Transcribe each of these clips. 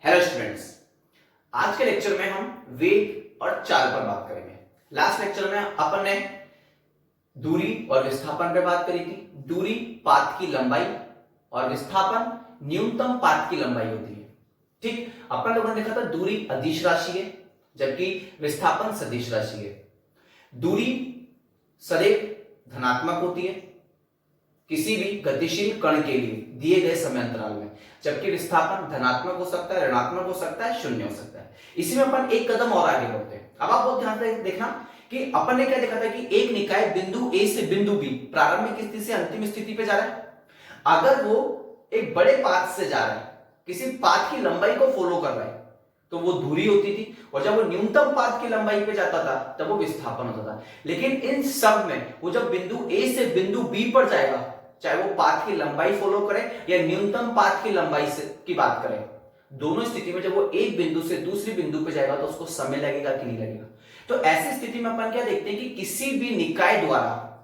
Hello students, आज के lecture में हम वेग और चाल पर बात करेंगे। लास्ट लेक्चर में अपन ने दूरी और विस्थापन पर बात करी थी। दूरी पाथ की लंबाई और विस्थापन न्यूनतम पाथ की लंबाई होती है। ठीक, अपन लोगों ने देखा था दूरी अदिश राशि है जबकि विस्थापन सदिश राशि है। दूरी सदैव धनात्मक होती है किसी भी गतिशील कण के लिए दिए गए समय अंतराल में, जबकि विस्थापन धनात्मक हो सकता है, ऋणात्मक हो सकता है, शून्य हो सकता है। इसी में अपन एक कदम और आगे बढ़ते हैं। अब आप बहुत ध्यान से देखना कि अपन ने क्या देखा था कि एक निकाय बिंदु ए से बिंदु बी प्रारंभिक स्थिति से अंतिम स्थिति पे जा रहा है। अगर वो एक बड़े पाथ से जा रहा है, किसी पाथ की लंबाई को फॉलो कर रहा है, तो वो दूरी होती थी, और जब वो न्यूनतम पाथ की लंबाई पे जाता था तब वो विस्थापन होता था। लेकिन इन सब में वो जब बिंदु ए से बिंदु बी पर जाएगा, चाहे वो पाथ की लंबाई फॉलो करे या न्यूनतम पाथ की लंबाई से की बात करें, दोनों स्थिति में जब वो एक बिंदु से दूसरी बिंदु पे जाएगा तो उसको समय लगेगा कि नहीं लगेगा। तो ऐसी स्थिति में अपन क्या देखते हैं कि किसी भी निकाय द्वारा,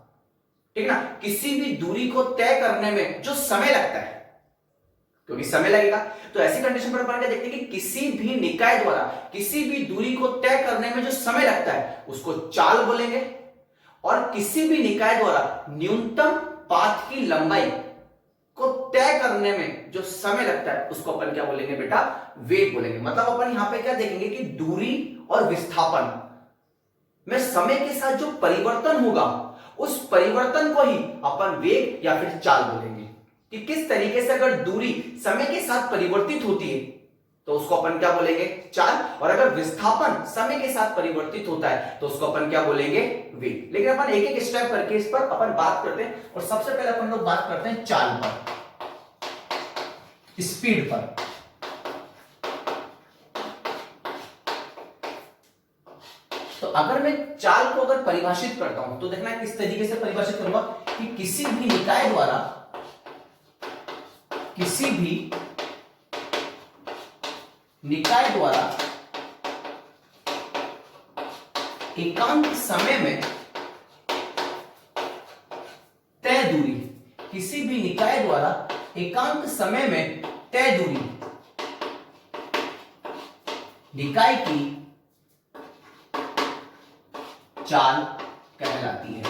ठीक ना, किसी भी दूरी को तय करने में जो समय लगता है, क्योंकि समय लगेगा, तो ऐसी कंडीशन पर अपन क्या देखते हैं कि किसी भी निकाय द्वारा किसी भी दूरी को तय करने में जो समय लगता है उसको चाल बोलेंगे, और किसी भी निकाय द्वारा न्यूनतम पाथ की लंबाई को तय करने में जो समय लगता है उसको अपन क्या बोलेंगे बेटा, वेग बोलेंगे। मतलब अपन यहां पे क्या देखेंगे कि दूरी और विस्थापन में समय के साथ जो परिवर्तन होगा उस परिवर्तन को ही अपन वेग या फिर चाल बोलेंगे। कि किस तरीके से अगर दूरी समय के साथ परिवर्तित होती है तो उसको अपन क्या बोलेंगे, चाल, और अगर विस्थापन समय के साथ परिवर्तित होता है तो उसको अपन क्या बोलेंगे, वेग। लेकिन अपन एक एक स्टेप करके इस पर अपन बात करते हैं, और सबसे पहले अपन लोग बात करते हैं चाल पर, स्पीड पर। तो अगर मैं चाल को अगर परिभाषित करता हूं तो देखना किस तरीके से परिभाषित करूंगा कि किसी भी निकाय द्वारा एकांक समय में तय दूरी, किसी भी निकाय द्वारा एकांक समय में तय दूरी निकाय की चाल कहलाती है।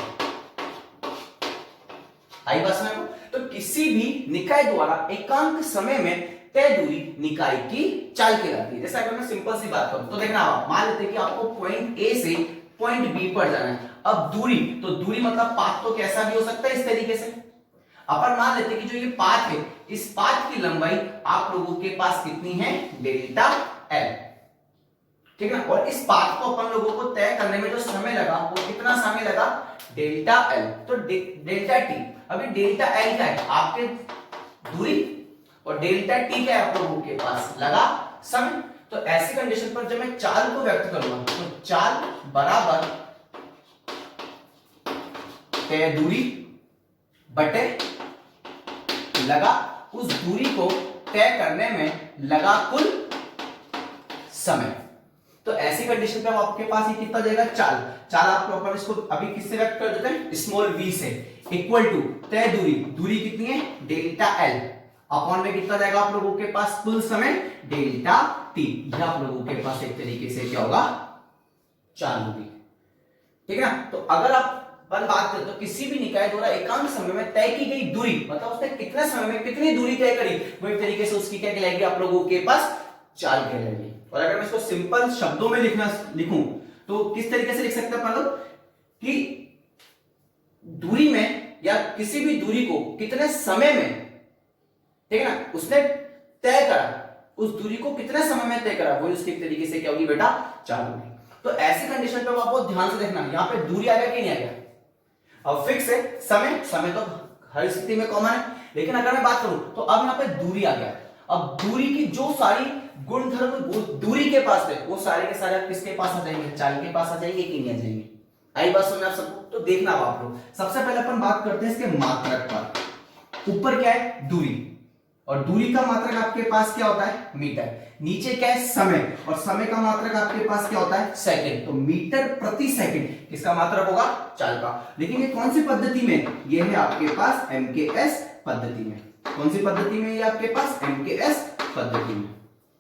आई बात समझ में? तो किसी भी निकाय द्वारा एकांक समय में तय दूरी निकाय की चाल कहलाती है। जैसे अगर मैं सिंपल सी बात करूं तो देखना, मान लेते हैं कि आपको पॉइंट ए से पॉइंट बी पर जाना है। अब दूरी, तो दूरी मतलब पाथ तो कैसा भी हो सकता है, इस तरीके से अपन मान लेते हैं कि जो ये पाथ है, इस पाथ की लंबाई आप लोगों के पास कितनी है, डेल्टा एल, ठीक है ना। और इस पाथ को अपन लोगों को तय करने में जो समय लगा वो कितना समय लगा, डेल्टा एल, तो डेल्टा टी। अभी डेल्टा एल क्या है, आपके दूरी, और डेल्टा टी क्या है आप लोगों के पास, लगा समय। तो ऐसी कंडीशन पर जब मैं चाल को व्यक्त करूंगा तो चाल बराबर तय दूरी बटे लगा उस दूरी को तय करने में लगा कुल समय। तो ऐसी कंडीशन पे आपके पास ये कितना देगा, चाल। चाल आप प्रॉपर इसको अभी किससे व्यक्त कर देते हैं, स्मॉल v से, इक्वल टू तय दूरी, दूरी कितनी है, डेल्टा एल, अपॉन में कितना जाएगा आप लोगों के पास, कुल समय, डेल्टा टी। यह आप लोगों के पास एक तरीके से क्या होगा, चाल होगी, ठीक है ना। तो अगर आप बात करें तो किसी भी निकाय द्वारा एकांक समय में तय की गई दूरी, मतलब उसने कितने समय में कितनी दूरी तय करी, वो एक तरीके से उसकी क्या कहलाएगी आप लोगों के पास, चाल कहलाएगी। और अगर मैं इसको सिंपल शब्दों में लिखूं तो किस तरीके से लिख सकते हैं अपन लोग कि दूरी में या किसी भी दूरी को कितने समय में, ठीक है ना, उसने तय करा, उस दूरी को कितने समय में तय करा, वो उसके तरीके से क्या होगी बेटा, चाल होगी। तो ऐसी कंडीशन पे आपको ध्यान से देखना, यहां पे दूरी आ गया कि नहीं आ गया, अब फिक्स है, समय तो हर स्थिति में कॉमन है। लेकिन अगर मैं बात करूं तो अब यहां पे दूरी आ गया। अब दूरी की जो सारी गुणधर्म दूरी के पास है वो सारे के सारे किसके पास आ जाएंगे, चाल के पास आ जाएंगे कि नहीं आ जाएंगे। आई बात समझ आप सबको? तो देखना आप लोग, सबसे पहले अपन बात करते हैं इसके मात्रक पर। ऊपर क्या है, दूरी, और दूरी का मात्रक आपके पास क्या होता है, मीटर। नीचे क्या है, समय, और समय का मात्रक आपके पास क्या होता है, सेकंड। तो मीटर प्रति सेकंड किसका मात्रक होगा, चाल का। लेकिन ये कौन सी पद्धति में, ये है आपके पास एमकेएस पद्धति में। कौन सी पद्धति में, ये आपके पास एमकेएस पद्धति में।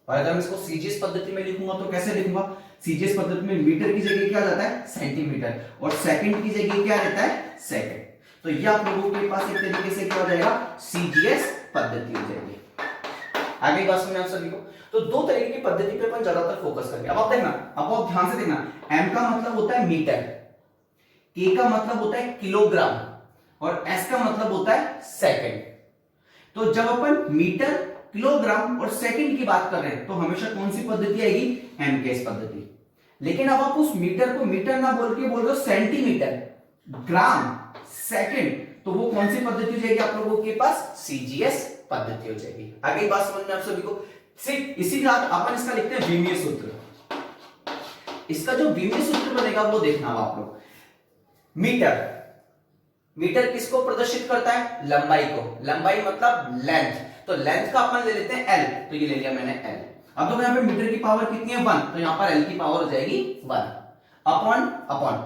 और अगर मैं इसको सीजीएस पद्धति में लिखूंगा तो कैसे लिखूंगा? सीजीएस पद्धति में मीटर की जगह क्या जाता है? सेंटीमीटर, और सेकंड की जगह क्या रहता है? सेकंड। तो ये आप लोगों के पास एक तरीके से क्या हो जाएगा? सीजीएस पद्धति हो जाएगी। आगे बात समझ आप सभी को। तो दो तरीके की पद्धति पे अपन ज्यादातर फोकस करेंगे। अब आप देखना, अब आप ध्यान से देखना, m का मतलब होता है मीटर, k का मतलब होता है किलोग्राम, और s का मतलब होता है सेकंड। तो जब अपन मीटर, किलोग्राम और सेकंड की बात कर रहे हैं तो हमेशा कौन सी पद्धति आएगी? एमकेएस पद्धति। लेकिन अब आप उस मीटर को मीटर ना बोल के बोल रहे हो सेंटीमीटर, ग्राम, सेकंड, तो वो कौन सी पद्धति हो जाएगी आप लोगों के पास? सीजीएस पद्धति हो जाएगी। आगे बात समझ में आप सभी को। सिर्फ इसी के साथ अपन इसका लिखते हैं विमीय सूत्र। इसका जो विमीय सूत्र बनेगा वो देखना आप लोग। मीटर, मीटर किसको प्रदर्शित करता है? लंबाई को। लंबाई मतलब लेंथ, तो लेंथ का अपन ले लेते हैं एल, तो ये ले लिया मैंने एल। अब तो यहाँ पे मीटर की पावर कितनी है? 1, तो यहाँ पर एल की पावर हो जाएगी 1 अपॉन अपॉन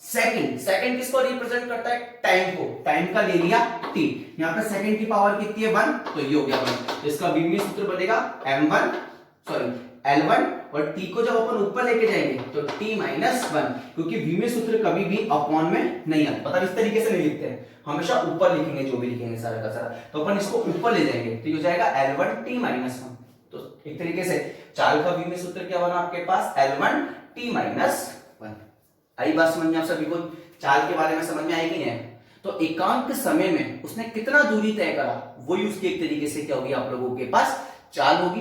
सेकंड। सेकंड किसको रिप्रेजेंट करता है? टाइम को। टाइम का ले लिया टी, यहाँ पे सेकंड की पावर कितनी है? 1, तो ये हो गया 1। इसका विमीय सूत्र बनेगा m1 सॉरी L1, और t को जब अपन ऊपर लेके जाएंगे तो t माइनस 1, क्योंकि विमीय सूत्र कभी भी अपॉन में नहीं आता। पता इस तरीके से नहीं लिखते हैं, हमेशा ऊपर लिखेंगे, जो भी लिखेंगे सारा का सारा। तो अपन इसको ऊपर ले जाएंगे तो ये हो जाएगा L1 t माइनस 1। तो एक तरीके से चाल का विमीय सूत्र क्या बना आपके पास? L1 t minus 1। आई बात समझ में आप सभी को? चाल के बारे में समझ में आएगी नहीं? तो एकांक समय में उसने कितना दूरी तय करा, वही उसकी एक तरीके से क्या होगी आप लोगों के पास? चाल होगी।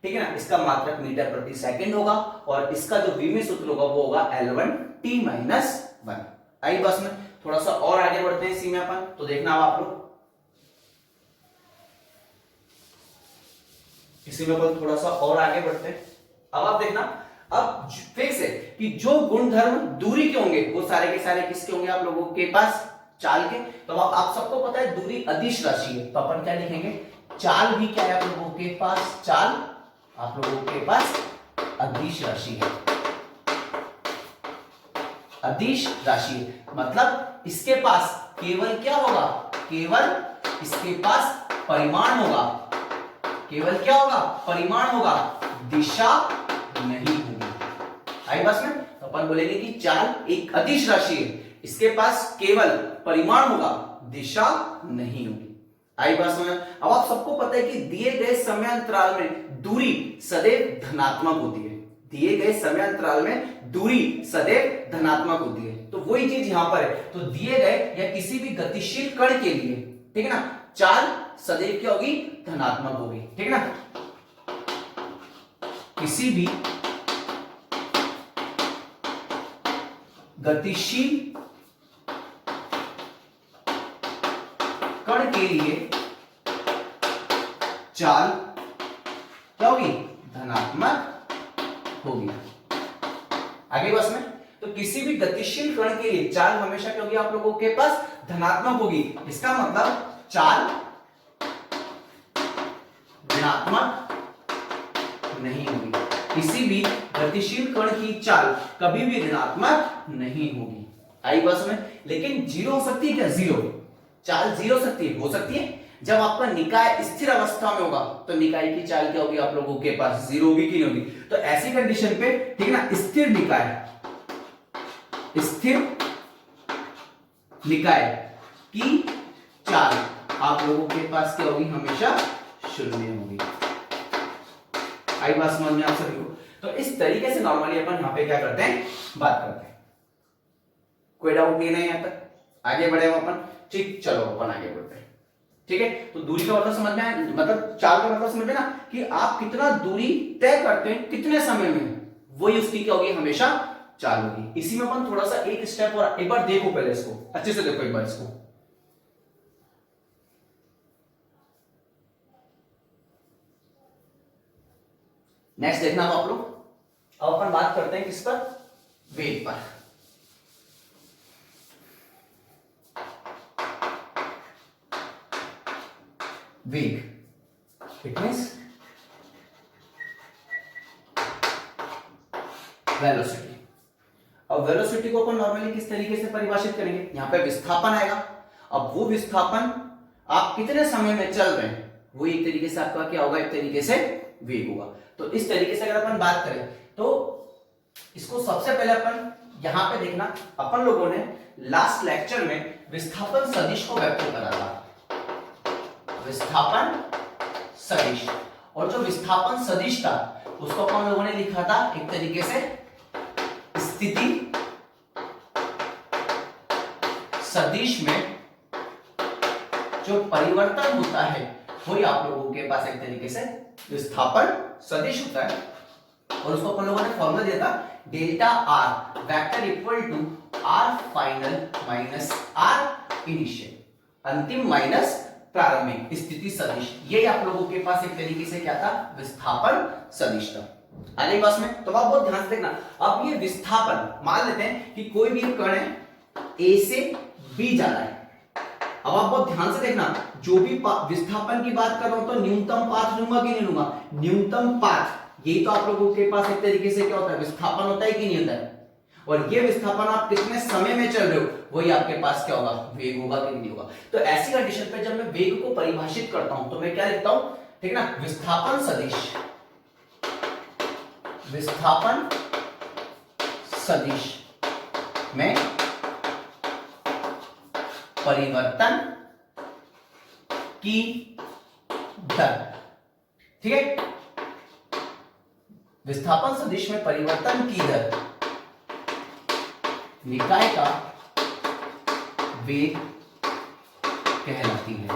ठीक है ना? इसका मात्रक मीटर प्रति सेकंड होगा, और इसका जो विमीय सूत्र होगा वो होगा L1 t माइनस 1। आई बस में थोड़ा सा और आगे बढ़ते हैं इसी में अपन, तो देखना आप लोग इसी में अपन थोड़ा सा और आगे बढ़ते हैं। अब आप देखना, अब फिक्स है कि जो गुणधर्म दूरी के होंगे वो सारे के सारे किसके होंगे आप लोगों के पास? चाल के। तो आप सबको पता है दूरी अदिश राशि है, तो अपन क्या लिखेंगे? चाल भी क्या है आप लोगों के पास? चाल आप लोगों के पास अदिश राशि है। अदिश राशि मतलब इसके पास केवल क्या होगा? केवल इसके पास परिमाण होगा। केवल क्या होगा? परिमाण होगा, दिशा नहीं होगी। आई बस में? तो अपन बोलेंगे कि चाल एक अदिश राशि है, इसके पास केवल परिमाण होगा, दिशा नहीं होगी। आई बात समझ? अब आप सबको पता है कि दिए गए समय अंतराल में दूरी सदैव धनात्मक होती है। दिए गए समय अंतराल में दूरी सदैव धनात्मक होती है, तो वही चीज यहां पर है। तो दिए गए या किसी भी गतिशील कण के लिए, ठीक है ना, चाल सदैव क्या होगी? धनात्मक होगी। ठीक है ना? किसी भी गतिशील कण के लिए चाल क्या होगी? धनात्मक होगी। आगे बस में, तो किसी भी गतिशील कण के लिए चाल हमेशा क्या होगी आप लोगों के पास? धनात्मक होगी। इसका मतलब चाल ऋणात्मक नहीं होगी। किसी भी गतिशील कण की चाल कभी भी ऋणात्मक नहीं होगी। आई बस में? लेकिन जीरो हो सकती है क्या? जीरो चाल जीरो हो सकती है जब आपका निकाय स्थिर अवस्था में होगा, तो निकाय की चाल क्या होगी आप लोगों के पास? जीरो होगी कि नहीं होगी? तो ऐसी कंडीशन पे, ठीक है ना, स्थिर निकाय की चाल आप लोगों के पास क्या होगी? हमेशा शून्य होगी। आई बात समझ में आप सभी को? तो इस तरीके से नॉर्मली अपन यहां पे क्या करते हैं? बात करते हैं। कोई डाउट नहीं है यहां तक? आगे बढ़े अपन? ठीक, चलो अपन आगे बढ़ते हैं। ठीक है, तो दूरी का मतलब समझ में आया, मतलब चाल का मतलब समझ में ना, कि आप कितना दूरी तय करते हैं कितने समय में, वही उसकी क्या होगी? हमेशा चाल होगी। इसी में अपन थोड़ा सा एक स्टेप और एक बार देखो, पहले इसको अच्छे से देखो एक बार इसको। नेक्स्ट देखना आप लोग। अब अपन बात करते हैं किस पर? वेग पर। वेग इट मींस वेलोसिटी। अब वेलोसिटी को अपन नॉर्मली किस तरीके से परिभाषित करेंगे? यहां पे विस्थापन आएगा। अब वो विस्थापन आप कितने समय में चल रहे हैं वो एक तरीके से आपका क्या होगा, एक तरीके से वेग होगा। तो इस तरीके से अगर अपन बात करें तो इसको सबसे पहले अपन यहां पे देखना, अपन लोगों ने लास्ट लेक्चर में विस्थापन सदिश को व्यक्त करा था, विस्थापन सदिश। और जो विस्थापन सदिश था उसको अपन लोगों ने लिखा था एक तरीके से स्थिति सदिश में जो परिवर्तन होता है वही आप लोगों के पास एक तरीके से विस्थापन सदिश होता है। और उसको अपन लोगों ने फॉर्मूला दिया था delta r vector equal to r final minus r initial, अंतिम माइनस प्रारंभिक स्थिति सदिश। ये आप लोगों के पास एक तरीके से क्या था, विस्थापन सदिश था। आगे पास में तो आप बहुत ध्यान से देखना, अब ये विस्थापन मान लेते हैं कि कोई भी कण है ए से बी जा रहा है। अब आप बहुत ध्यान से देखना, जो भी विस्थापन की बात कर रहा हूं तो न्यूनतम पाथ लूंगा कि नहीं लूंगा, न्यूनतम पाथ। यही तो आप लोगों के पास एक तरीके से क्या होता है, विस्थापन होता है कि नहीं होता है। और ये विस्थापन आप कितने समय में चल रहे हो वही आपके पास क्या होगा, वेग होगा कि नहीं होगा। तो ऐसी कंडीशन पे जब मैं वेग को परिभाषित करता हूं तो मैं क्या लिखता हूं, ठीक है ना, विस्थापन सदिश, विस्थापन सदिश में परिवर्तन की दर, ठीक है, विस्थापन सदिश में परिवर्तन की दर निकाय का वेग कहलाती है।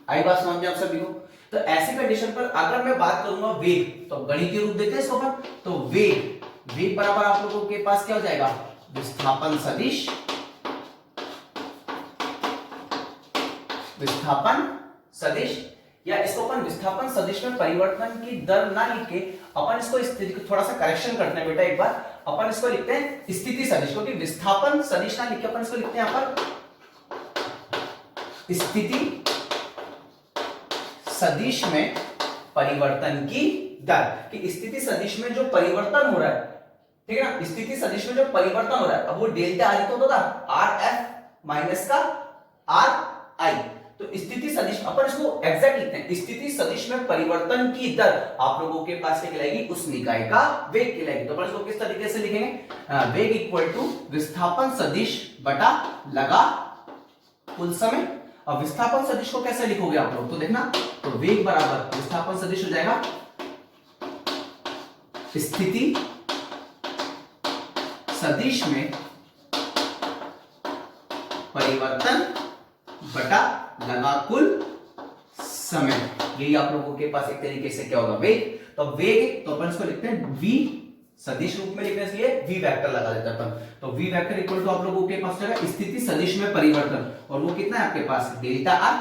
आई बात समझ में आप सभी को। तो ऐसी कंडीशन पर अगर मैं बात करूंगा वेग, तो गणितीय रूप देते हैं इसको अपन, तो वेग बराबर आप लोगों के पास क्या हो जाएगा, विस्थापन सदिश, विस्थापन सदिश, या इसको अपन विस्थापन सदिश में परिवर्तन की दर ना लिख के अपन इसको स्थिति को थोड़ा सा करेक्शन करते हैं बेटा एक बार, अपन इसको लिखते हैं स्थिति सदिश, क्योंकि विस्थापन सदिश ना लिख के अपन इसको लिखते हैं यहां पर स्थिति सदिश में परिवर्तन की दर। कि स्थिति सदिश में जो परिवर्तन हो रहा है, ठीक है ना, स्थिति सदिश में जो परिवर्तन हो रहा है, अब वो डेल्टा आर तो होता आर एफ माइनस का आर आई, तो स्थिति सदिश अपन इसको एग्जैक्ट लिखते हैं, स्थिति सदिश में परिवर्तन की दर आप लोगों के पास क्या कहलाएगी, उस निकाय का वेग कहलाएगी। तो अपन इसको किस तरीके से लिखेंगे, वेग इक्वल टू विस्थापन सदिश बटा लगा कुल समय। अब विस्थापन सदिश को कैसे लिखोगे आप लोग, तो देखना, तो वेग बराबर विस्थापन सदिश हो जाएगा स्थिति सदिश में परिवर्तन बटा लगा कुल समय। यही आप लोगों के पास एक तरीके से क्या होगा, वेग। तो वेग तो अपन इसको लिखते हैं v सदिश रूप में लिखने के लिए v वेक्टर लगा देते हैं अपन, तो v वेक्टर इक्वल टू आप लोगों के पास जाएगा स्थिति सदिश में परिवर्तन, और वो कितना है आपके पास, डेल्टा आर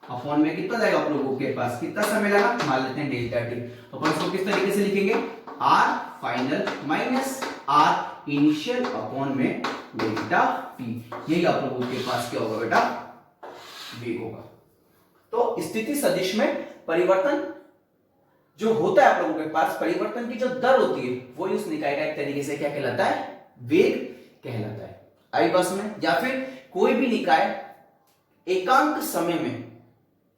अपॉन में कितना जाएगा आप लोगों के पास, कितना समय लगा, मान लेते हैं डेल्टा टी। तो अपन इसको किस तरीके से लिखेंगे, r final minus r initial upon में डेल्टा टी। यही आप लोगों के पास क्या होगा बेटा, वेग होगा। तो स्थिति सदिश में परिवर्तन जो होता है आप लोगों के पास, परिवर्तन की जो दर होती है वो उस निकाय का एक तरीके से क्या कहलाता है, वेग कहलाता है। आई बस में, या फिर कोई भी निकाय एकांक समय में,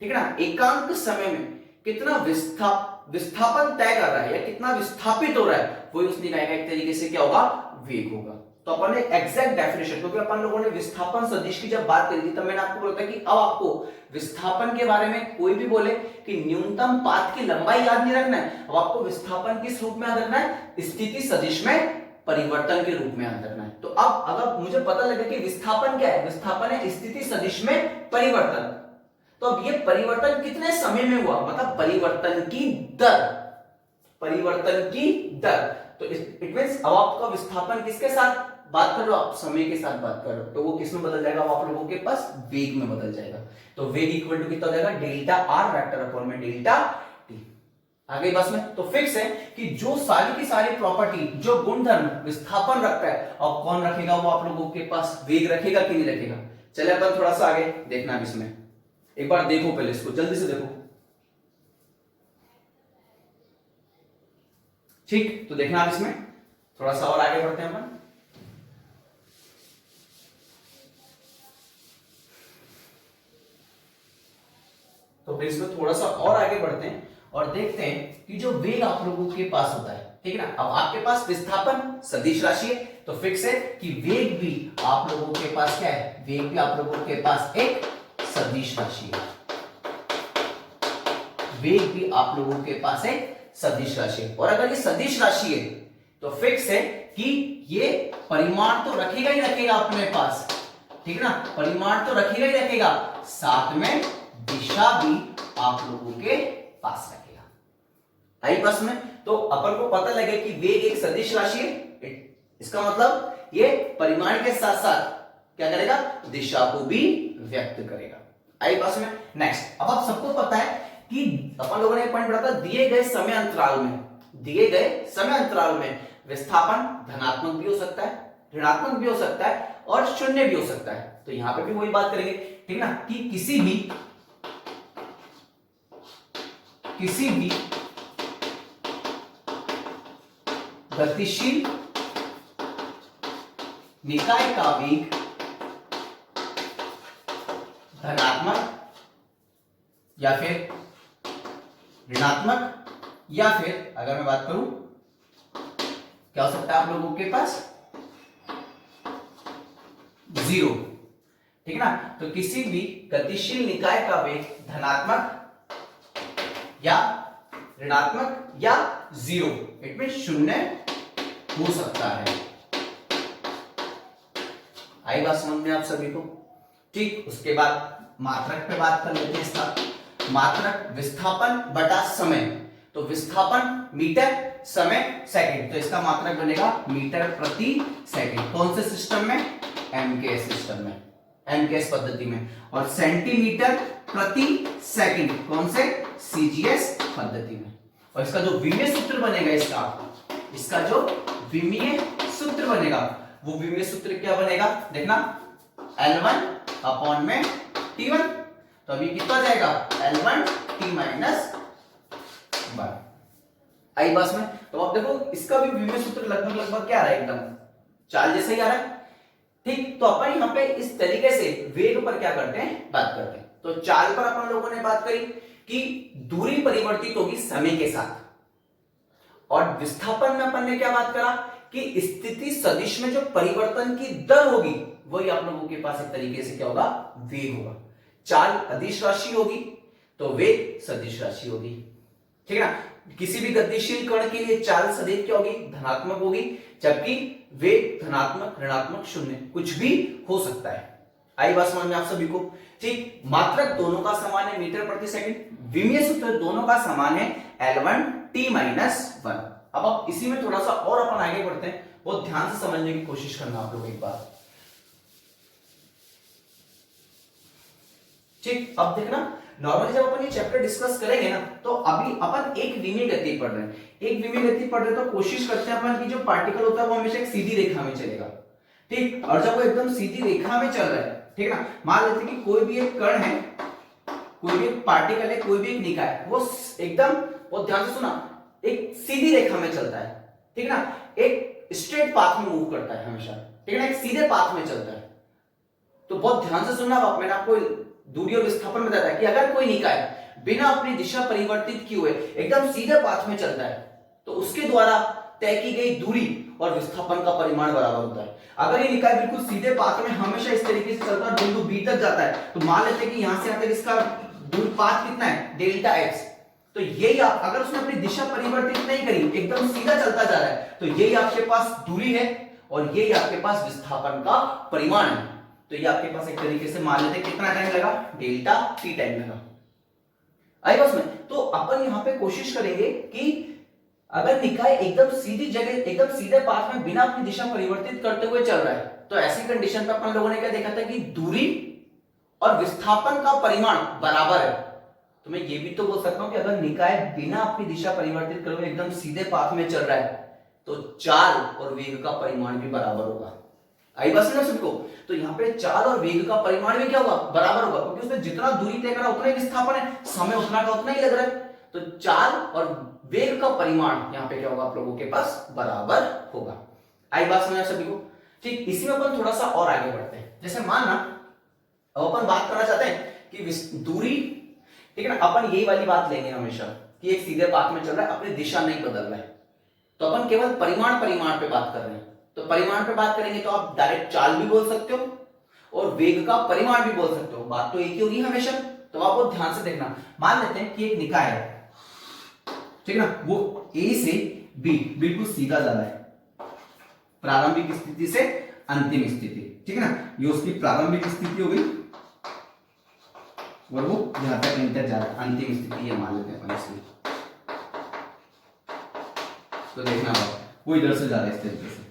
ठीक है ना, एकांक समय में कितना विस्थापन तय कर रहा है या कितना विस्थापित हो रहा है, वही उस निकाय का एक तरीके से क्या होगा, वेग होगा। तो अपन ने एग्जैक्ट डेफिनेशन, क्योंकि अपन लोगों ने विस्थापन सदिश की जब बात करी थी तब मैंने आपको बोला था कि अब आपको विस्थापन के बारे में कोई भी बोले कि न्यूनतम पाथ की लंबाई याद नहीं रखना है, अब आपको विस्थापन किस रूप में याद रखना है, स्थिति सदिश में परिवर्तन के रूप में याद रखना है। तो अब अगर मुझे पता लगे कि विस्थापन क्या है, विस्थापन है स्थिति सदिश में परिवर्तन, तो अब ये परिवर्तन कितने समय में हुआ, मतलब परिवर्तन की दर, परिवर्तन की दर। तो इट मींस अब आपका विस्थापन किसके साथ बात कर रहे हो, आप समय के साथ बात कर रहे हो, तो वो किस में बदल जाएगा, वो आप लोगों के पास वेग में बदल जाएगा। तो वेग इक्वल टू कितना हो जाएगा, डेल्टा आर वेक्टर अपॉन में डेल्टा टी। आगे बस में तो फिक्स है कि जो सारी की सारी प्रॉपर्टी, जो गुणधर्म विस्थापन रखता है, अब कौन रखेगा, वो आप लोगों के पास वेग रखेगा कि नहीं रखेगा। चले अपन थोड़ा सा आगे देखना है इसमें, एक बार देखो पहले इसको जल्दी से देखो, ठीक। तो देखना आप इसमें थोड़ा सा और आगे बढ़ते हैं अपन। तो फिर इसमें थोड़ा सा और आगे बढ़ते हैं और देखते हैं कि जो वेग आप लोगों के पास होता है, ठीक है ना। अब आपके पास विस्थापन सदिश राशि है, तो फिक्स है कि वेग भी आप लोगों के पास क्या है, वेग भी आप लोगों के पास एक सदिश राशि है। वेग भी आप लोगों के पास एक सदिश राशि है, और अगर ये सदिश राशि है तो फिक्स है कि ये परिमाण तो रखेगा ही रखेगा अपने पास, ठीक है ना, परिमाण तो रखेगा ही रखेगा, साथ में दिशा भी आप लोगों के पास रखेगा। आई बस में, तो अपन को पता लगे कि वेग एक सदिश राशि है, इसका मतलब ये परिमाण के साथ साथ क्या करेगा, दिशा को भी व्यक्त करेगा। आई बस में। नेक्स्ट, अब आप सबको पता है कि अपन लोगों ने एक पॉइंट पढ़ा था, दिए गए समय अंतराल में विस्थापन धनात्मक भी हो सकता है, ऋणात्मक भी हो सकता है और शून्य भी हो सकता है। तो यहां पे भी वही बात करेंगे, ठीक ना, कि किसी भी गतिशील निकाय का वेग धनात्मक या फिर ऋणात्मक, या फिर अगर मैं बात करूं क्या हो सकता है आप लोगों के पास, जीरो, ठीक है ना। तो किसी भी गतिशील निकाय का वेग धनात्मक या ऋणात्मक या जीरो, इट मीन शून्य हो सकता है। आई बात समझ में आप सभी को, ठीक। उसके बाद मात्रक पे बात कर लेते हैं। इसका मात्रक विस्थापन बटा समय, तो विस्थापन मीटर, समय सेकंड, तो इसका मात्रक बनेगा मीटर प्रति सेकंड। कौन से सिस्टम में, एमकेएस सिस्टम में, एमकेएस पद्धति में। और सेंटीमीटर प्रति सेकंड कौन से, सीजीएस पद्धति में। और इसका जो विमीय सूत्र बनेगा, इसका जो विमीय सूत्र बनेगा, वो विमीय सूत्र क्या बनेगा, देखना, L1 अपॉन में T1, तो अभी कितना जाएगा, L1 T माइनस 1। आई बस में, तो आप देखो इसका भी विमीय सूत्र लगभग क्या आ रहा है, एकदम चाल जैसा ही आ रहा है, ठीक। तो अपन यहाँ पे इस तरीके से वेग पर क्या करते हैं, बात करते हैं। तो चाल पर अपन लोगों ने बात करी कि दूरी परिवर्तित होगी समय के साथ, और विस्थापन में अपन ने क्या बात करा कि स्थिति सदिश में जो परिवर्तन की दर होगी वही आप लोगों के पास एक तरीके से क्या होगा, वेग होगा। चाल अदिश राशि होगी तो वेग सदिश राशि होगी, ठीक है ना। किसी भी गतिशील कण के लिए चाल सदैव क्या होगी, धनात्मक होगी, जबकि वेग धनात्मक, ऋणात्मक, शून्य कुछ भी हो सकता है। आई बात समझ में आप सभी को, ठीक। मात्रक दोनों का समान है, मीटर प्रति सेकंड। विमीय सूत्र दोनों का समान है, L1 T माइनस 1। अब आप इसी में थोड़ा सा और अपन आगे बढ़ते हैं, बहुत ध्यान से समझने की कोशिश करना आप लोग एक बार, ठीक। अब देखना, नॉर्मली जब अपन ये चैप्टर डिस्कस करेंगे ना, तो अभी अपन एक विमीय गति पढ़ रहे हैं, तो कोशिश करते हैं अपन की जो पार्टिकल होता है वो हमेशा एक सीधी रेखा में चलेगा, ठीक। और जब वो एकदम सीधी रेखा में चल रहा है, ठीक है ना, मान लेते हैं कि कोई भी एक कण है, कोई भी एक पार्टिकल है, कोई भी एक निकाय, वो एकदम, बहुत ध्यान से सुना, एक सीधी रेखा में चलता है, ठीक है ना, एक स्ट्रेट पाथ में मूव करता है हमेशा, ठीक है ना, एक सीधे पाथ में चलता है। तो बहुत ध्यान से सुनना, मैंने आपको दूरी और विस्थापन बताया था कि अगर कोई निकाय बिना अपनी दिशा परिवर्तित किए हुए एकदम सीधे पाथ में चलता है, तो उसके द्वारा तय की गई दूरी और विस्थापन का परिमाण बराबर होता है। अगर ये निकाय बिल्कुल सीधे पाथ में हमेशा इस तरीके से चलता है, बिंदु बी तक जाता है, तो मान लेते हैं कि यहां से यहां तक इसका दूर पाथ कितना है, डेल्टा एक्स, तो यही आप, अगर उसने अपनी दिशा परिवर्तित नहीं करी, एकदम सीधा चलता जा रहा है, तो यही आपके पास दूरी है और यही आपके पास विस्थापन का परिमाण है। तो ये आपके पास एक तरीके से मान लेते हैं कितना टाइम लगा, डेल्टा टी टाइम लगा। आई बस में, तो अपन यहां पे कोशिश करेंगे कि अगर निकाय एकदम सीधी जगह, एकदम सीधे पाथ में बिना अपनी दिशा परिवर्तित करते हुए चल रहा है, तो ऐसी कंडीशन पे अपन लोगों ने क्या देखा था कि दूरी और विस्थापन का परिमाण बराबर है। तो मैं ये भी तो बोल सकता हूं कि अगर निकाय बिना अपनी दिशा परिवर्तित करे हुए एकदम सीधे पाथ में चल रहा है, तो चाल और वेग का परिमाण भी बराबर होगा। आई बस ना सबको, तो यहाँ पे चाल और वेग का परिमाण भी क्या होगा, बराबर होगा, क्योंकि उसने जितना दूरी तय करा उतना ही विस्थापन है, समय उतना का उतना ही लग रहा है, तो चाल और वेग का परिमाण यहाँ पे क्या होगा, आप लोगों के पास बराबर होगा। आई बात समझ सभी को, ठीक। इसी में अपन थोड़ा सा और आगे बढ़ते हैं। जैसे मानना अब अपन बात करना चाहते हैं कि दूरी ठीक है ना। अपन यही वाली बात लेंगे हमेशा कि एक सीधे पाथ में चल रहा है, अपनी दिशा नहीं बदल रहा है, तो अपन केवल परिमाण पे बात कर रहे हैं। तो परिमाण पे बात करेंगे तो आप डायरेक्ट चाल भी बोल सकते हो और वेग का परिमाण भी बोल सकते हो, बात तो एक ही होगी हमेशा। तो आप वो ध्यान से देखना। मान लेते हैं कि एक निकाय है, ठीक है ना, वो ए से बी बिल्कुल सीधा जा रहा है, प्रारंभिक स्थिति से अंतिम स्थिति, ठीक है ना। ये उसकी प्रारंभिक स्थिति हो गई और वो यहां तक एंटर जा रहा है, अंतिम स्थिति ये मान लेते हैं अपन इसमें। तो देखना होगा वो इधर से जा रहा है इस तरीके से,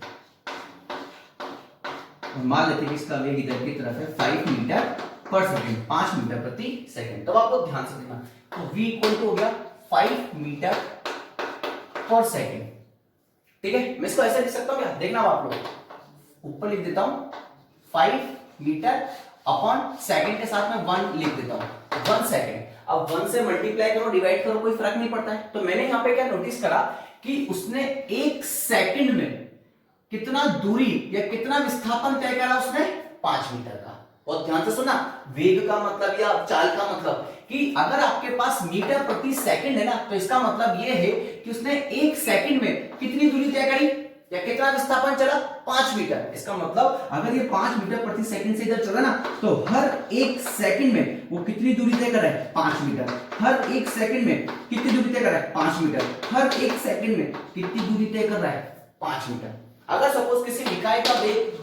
और मान लेते हैं कि इसका वेग इधर की तरफ है 5 मीटर पर सेकंड, 5 मीटर प्रति सेकंड। तब आपको ध्यान से देखना, तो v इक्वल टू हो गया 5 मीटर पर सेकंड, ठीक है। मैं इसको ऐसे लिख सकता हूं क्या, देखना आप लोग, ऊपर लिख देता हूं 5 मीटर अपॉन सेकंड के साथ में 1 लिख देता हूं, 1 सेकंड। अब 1 से मल्टीप्लाई करो, डिवाइड करो, कोई फर्क नहीं पड़ता है। तो मैंने यहां पे क्या नोटिस करा कि उसने 1 सेकंड में कितना दूरी या कितना विस्थापन तय करा उसने, 5 मीटर का। और ध्यान से सुना, वेग का मतलब या चाल का मतलब कि अगर आपके पास मीटर प्रति सेकंड है ना, तो इसका मतलब यह है कि उसने 1 सेकंड में कितनी दूरी तय करी या कितना विस्थापन चला, 5 मीटर। इसका मतलब अगर ये 5 मीटर प्रति सेकंड से इधर चला ना, तो हर 1 सेकंड में वो कितनी दूरी तय कर रहा है, 5 मीटर। हर 1 सेकंड में कितनी दूरी तय कर रहा है, 5 मीटर। हर 1 सेकंड में कितनी दूरी तय कर रहा है, 5 मीटर। अगर सपोज किसी निकाय का वेग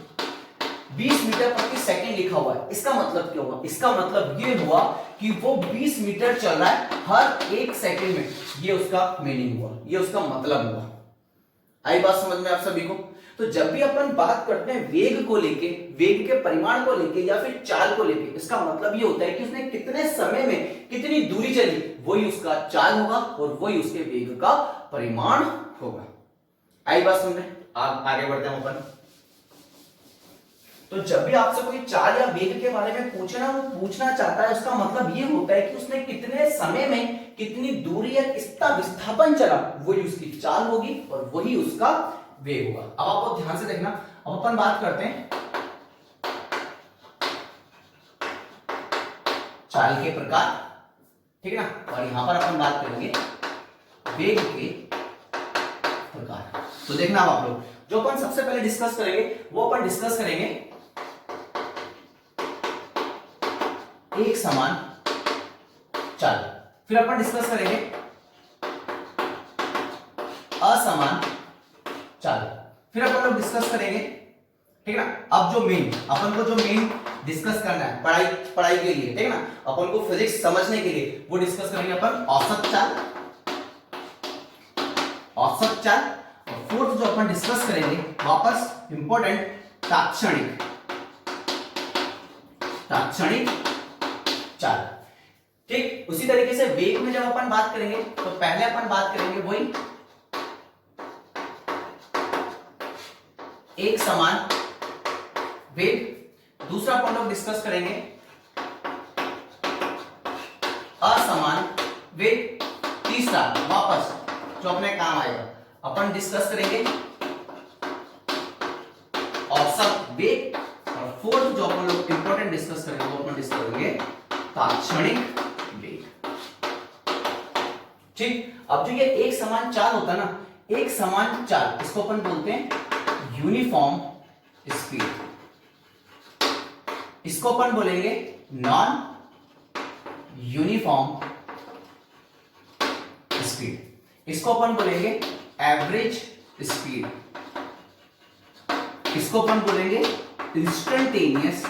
20 मीटर प्रति सेकंड लिखा हुआ है, इसका मतलब क्या हुआ, इसका मतलब ये हुआ कि वो 20 मीटर चल रहा है हर 1 सेकंड में। ये उसका मीनिंग हुआ, ये उसका मतलब हुआ। आई बात समझ में आप सभी को। तो जब भी अपन बात करते हैं वेग को लेके, वेग के परिमाण को लेके या फिर चाल को लेके, इसका मतलब ये होता है कि उसने कितने समय में कितनी दूरी चली, वही उसका चाल होगा और वही उसके वेग का परिमाण होगा। आई बात समझ में। आगे बढ़ते हैं अपन। तो जब भी आपसे कोई चाल या वेग के बारे में पूछे ना, वो पूछना चाहता है, उसका मतलब ये होता है कि उसने कितने समय में कितनी दूरी या कितना विस्थापन चला, वही उसकी चाल होगी और वही उसका वेग होगा। अब आपको ध्यान से देखना, अब अपन बात करते हैं चाल के प्रकार, ठीक है ना। और यहां पर अपन बात करेंगे वेग के प्रकार। तो देखना आप लोग, जो अपन सबसे पहले डिस्कस करेंगे वो अपन डिस्कस करेंगे एक समान चाल, फिर अपन डिस्कस करेंगे असमान चाल, फिर अपन लोग डिस्कस करेंगे, ठीक है ना। अब जो मेन अपन को जो मेन डिस्कस करना है पढ़ाई के लिए, ठीक है ना, अपन को फिजिक्स समझने के लिए, वो डिस्कस करेंगे अपन औसत चाल, औसत चाल। और फोर्थ जो अपन डिस्कस करेंगे वापस इंपॉर्टेंट, तात्क्षणिक चाल, ठीक। उसी तरीके से वेग में जब अपन बात करेंगे तो पहले अपन बात करेंगे वही एक समान वेग, दूसरा अपन लोग डिस्कस करेंगे असमान वेग, तीसरा वापस जो अपने काम आएगा अपन डिस्कस करेंगे औसत वेग, और फोर्थ जो अपन लोग इंपॉर्टेंट डिस्कस करेंगे वो अपन डिस्कस करेंगे तात्क्षणिक वेग, ठीक। अब जो ये एक समान चाल होता है ना, एक समान चाल, इसको अपन बोलते हैं यूनिफॉर्म स्पीड, इसको अपन बोलेंगे नॉन यूनिफॉर्म स्पीड, इसको अपन बोलेंगे एवरेज स्पीड, इसको अपन बोलेंगे इंस्टेंटेनियस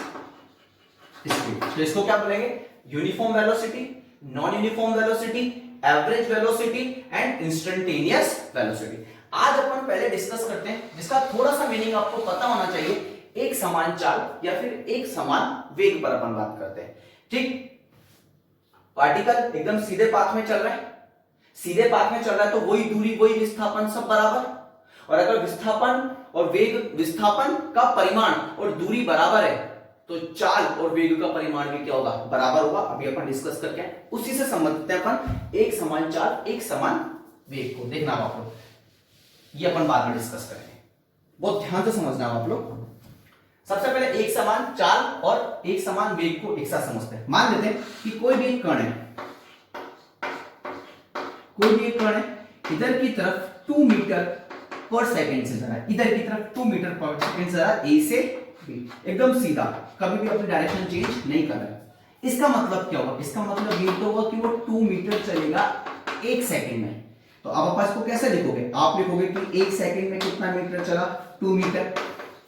स्पीड। तो इसको क्या बोलेंगे, uniform velocity, non uniform velocity, average velocity and instantaneous velocity. आज अपन पहले डिस्कस करते हैं जिसका थोड़ा सा मीनिंग आपको पता होना चाहिए, एक समान चाल या फिर एक समान वेग पर अपन बात करते हैं, ठीक। पार्टिकल एकदम सीधे पाथ में चल रहा है, सीधे पाथ में चल रहा है तो वही दूरी वही विस्थापन सब बराबर, और अगर विस्थापन और वेग, विस्थापन का परिमाण और दूरी बराबर है तो चाल और वेग का परिमाण भी क्या होगा, बराबर होगा। अभी अपन डिस्कस करके उसी से संबंधित है अपन एक समान चाल एक समान वेग को। देखना आप लोग, ये अपन बाद में डिस्कस करेंगे, बहुत ध्यान से समझना आप लोग। सबसे पहले एक समान चाल और एक समान वेग को एक साथ समझते हैं। मान लेते हैं कि कोई भी एक कण है, कोई भी एक कण है इधर की तरफ 2 मीटर पर सेकंड से जा रहा है, इधर की तरफ 2 मीटर पर सेकंड से जा रहा है, ए से बी, एकदम सीधा, कभी भी अपनी डायरेक्शन चेंज नहीं कर रहा है। इसका मतलब क्या होगा? इसका मतलब ये तो होगा कि वो 2 मीटर चलेगा 1 सेकंड में। तो अब आप इसको कैसे लिखोगे? आप लिखोगे कि 1 सेकंड में कितना मीटर चला? 2 मीटर।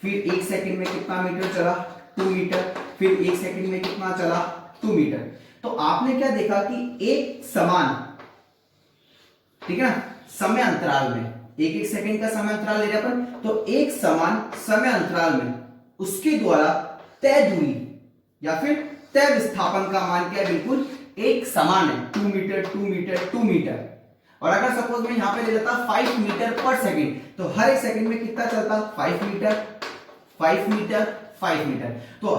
फिर 1 सेकंड में कितना मीटर चला? 2 मीटर। फिर 1 सेकंड में कितना चला? 2 मीटर। तो आपने क्या देखा कि एक समान, ठीक है ना, समय अंतराल में, एक सेकंड का समय अंतराल ले रहे अपन, तो एक समान समय अंतराल में उसके द्वारा तय दूरी या फिर तय विस्थापन का मान क्या है? बिल्कुल एक समान है, 2 मीटर 2 मीटर 2 मीटर। और अगर सपोज मैं यहां पे ले लेता 5 मीटर पर सेकंड, तो हर एक सेकंड में कितना चलता? 5 मीटर 5 मीटर 5 मीटर। तो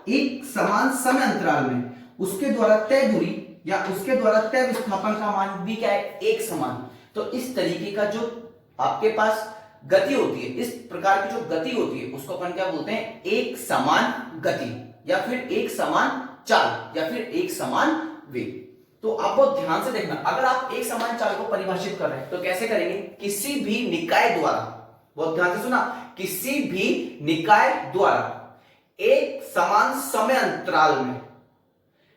एक समान समय अंतराल में उसके द्वारा तय दूरी या उसके द्वारा तय विस्थापन का मान भी क्या है? एक समान। तो इस तरीके का जो आपके पास गति होती है, इस प्रकार की जो गति होती है, उसको अपन क्या बोलते हैं? एक समान गति या फिर एक समान चाल या फिर एक समान वेग। तो आप बहुत ध्यान से देखना, अगर आप एक समान चाल को परिभाषित कर रहे हैं तो कैसे करेंगे? किसी भी निकाय द्वारा, बहुत ध्यान से सुना, किसी भी निकाय द्वारा एक समान समय अंतराल में,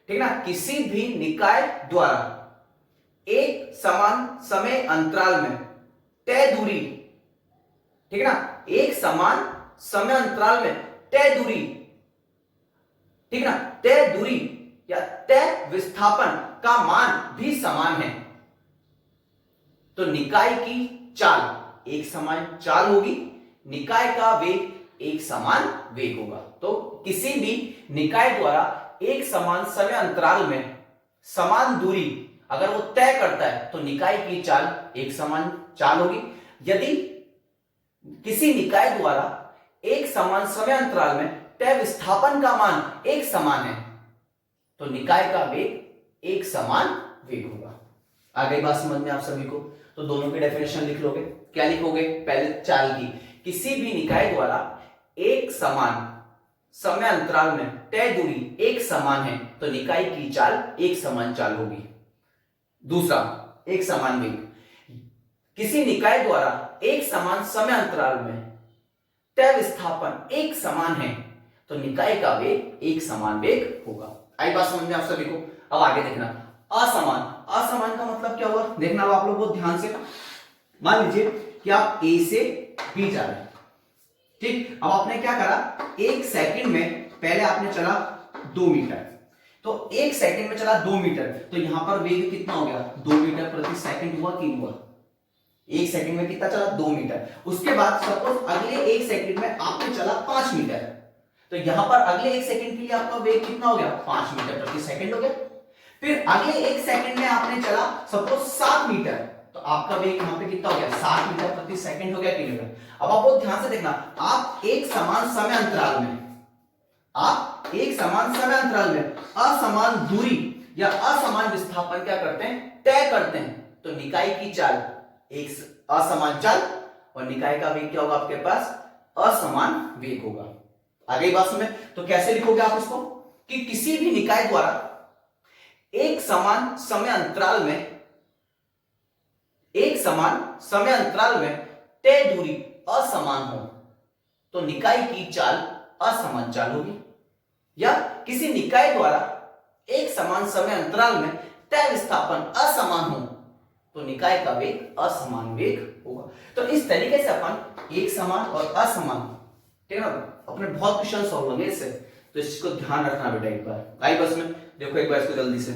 ठीक ना, किसी भी निकाय द्वारा एक समान समय अंतराल में तय दूरी, ठीक है ना, एक समान समय अंतराल में तय दूरी, ठीक है ना, तय दूरी या तय विस्थापन का मान भी समान है, तो निकाय की चाल एक समान चाल होगी, निकाय का वेग एक समान वेग होगा। तो किसी भी निकाय द्वारा एक समान समय अंतराल में समान दूरी अगर वो तय करता है तो निकाय की चाल एक समान चाल होगी। यदि किसी निकाय द्वारा एक समान समय अंतराल में तय विस्थापन का मान एक समान है तो निकाय का वेग एक समान वेग होगा। आ गई बात समझ में आप सभी को? तो दोनों की डेफिनेशन लिख लोगे। क्या लिखोगे? पहले चाल की, किसी भी निकाय द्वारा एक समान समय अंतराल में तय दूरी एक समान है तो निकाय की चाल एक समान चाल होगी। दूसरा, एक समान वेग, किसी निकाय द्वारा एक समान समय अंतराल में तय विस्थापन एक समान है तो निकाय का वेग एक समान वेग होगा। आई बात समझ में आप सभी को? अब आगे देखना, असमान। असमान का मतलब क्या हुआ? देखना अब आप लोग बहुत ध्यान से। मान लीजिए कि आप ए से बी जा रहे हैं, ठीक। अब आपने क्या करा? एक सेकंड में पहले आपने चला 2 मीटर, तो एक सेकंड में चला 2 मीटर, तो यहां पर वेग कितना हो गया? 2 मीटर प्रति सेकंड हुआ कि हुआ? एक सेकंड में कितना चला? 2 मीटर। उसके बाद सपोज अगले एक सेकंड में आपने चला 5 मीटर, तो यहां पर अगले एक सेकंड के लिए आपका वेग कितना हो गया? 5 मीटर प्रति सेकंड हो गया। फिर अगले एक सेकंड में आपने चला सपोज 7 मीटर, तो आपका वेग यहां पे कितना हो गया? 7 मीटर प्रति सेकंड हो गया किलोमीटर। अब आप बहुत ध्यान से देखना, आप एक समान समय अंतराल में, आप एक समान समय अंतराल में असमान दूरी या असमान विस्थापन क्या करते हैं? तय करते हैं। तो निकाय की चाल एक असमान चाल और निकाय का वेग क्या होगा आपके पास? असमान वेग होगा। आ गई बात समझ? तो कैसे लिखोगे आप इसको? कि किसी भी निकाय द्वारा एक समान समय अंतराल में, एक समान समय अंतराल में तय दूरी असमान हो तो निकाय की चाल असमान चाल होगी। या किसी निकाय द्वारा एक समान समय अंतराल में तय विस्थापन असमान हो तो निकाय का वेग असमान वेग होगा। तो इस तरीके से अपन एक समान और असमान, ठीक है ना, अपने बहुत क्वेश्चन सॉल्व होंगे इससे, तो इस चीज को ध्यान रखना बेटा। एक बार आई बस में देखो, एक बार इसको जल्दी से